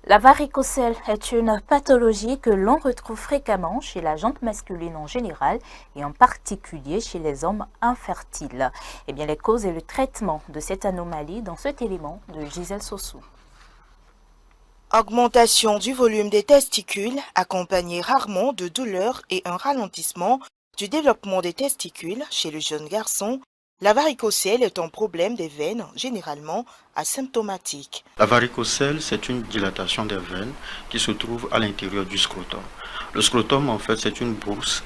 La varicocèle est une pathologie que l'on retrouve fréquemment chez la gente masculine en général et en particulier chez les hommes infertiles. Eh bien, les causes et le traitement de cette anomalie dans cet élément de Gisèle Sossou. Augmentation du volume des testicules accompagnée rarement de douleurs et un ralentissement du développement des testicules chez le jeune garçon. La varicocèle est un problème des veines généralement asymptomatique. La varicocèle, c'est une dilatation des veines qui se trouve à l'intérieur du scrotum. Le scrotum, en fait, c'est une bourse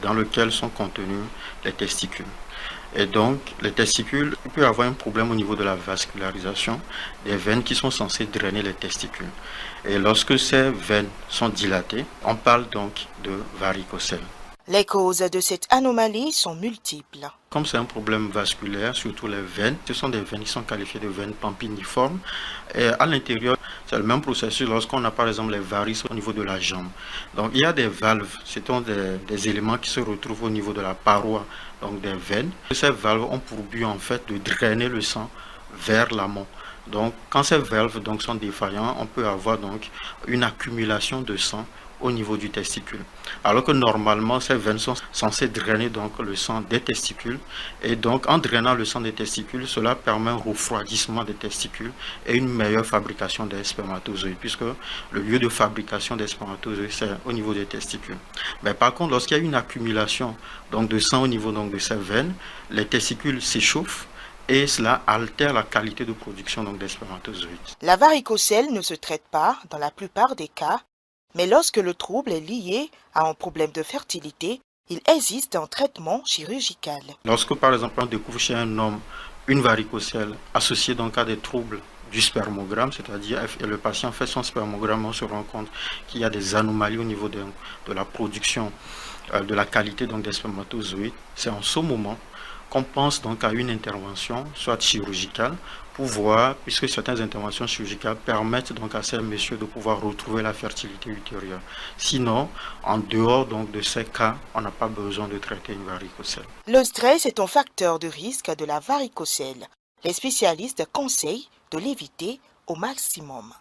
dans laquelle sont contenus les testicules. Et donc, les testicules, il peut y avoir un problème au niveau de la vascularisation des veines qui sont censées drainer les testicules. Et lorsque ces veines sont dilatées, on parle donc de varicocèle. Les causes de cette anomalie sont multiples. Comme c'est un problème vasculaire, surtout les veines, ce sont des veines qui sont qualifiées de veines pampiniformes. Et à l'intérieur, c'est le même processus lorsqu'on a par exemple les varices au niveau de la jambe. Donc il y a des valves, ce sont des éléments qui se retrouvent au niveau de la paroi donc des veines. Ces valves ont pour but en fait de drainer le sang vers l'amont. Donc quand ces valves donc sont défaillantes, on peut avoir donc une accumulation de sang au niveau du testicule. Alors que normalement, ces veines sont censées drainer donc le sang des testicules. Et donc, en drainant le sang des testicules, cela permet un refroidissement des testicules et une meilleure fabrication des spermatozoïdes, puisque le lieu de fabrication des spermatozoïdes, c'est au niveau des testicules. Mais par contre, lorsqu'il y a une accumulation donc, de sang au niveau donc, de ces veines, les testicules s'échauffent et cela altère la qualité de production donc, des spermatozoïdes. La varicocèle ne se traite pas dans la plupart des cas, mais lorsque le trouble est lié à un problème de fertilité, il existe un traitement chirurgical. Lorsque par exemple on découvre chez un homme une varicocèle associée donc à des troubles du spermogramme, c'est-à-dire le patient fait son spermogramme, on se rend compte qu'il y a des anomalies au niveau de la production de la qualité donc, des spermatozoïdes, c'est en ce moment qu'on pense donc à une intervention, soit chirurgicale, pour voir, puisque certaines interventions chirurgicales permettent donc à ces messieurs de pouvoir retrouver la fertilité ultérieure. Sinon, en dehors donc de ces cas, on n'a pas besoin de traiter une varicocèle. Le stress est un facteur de risque de la varicocèle. Les spécialistes conseillent de l'éviter au maximum.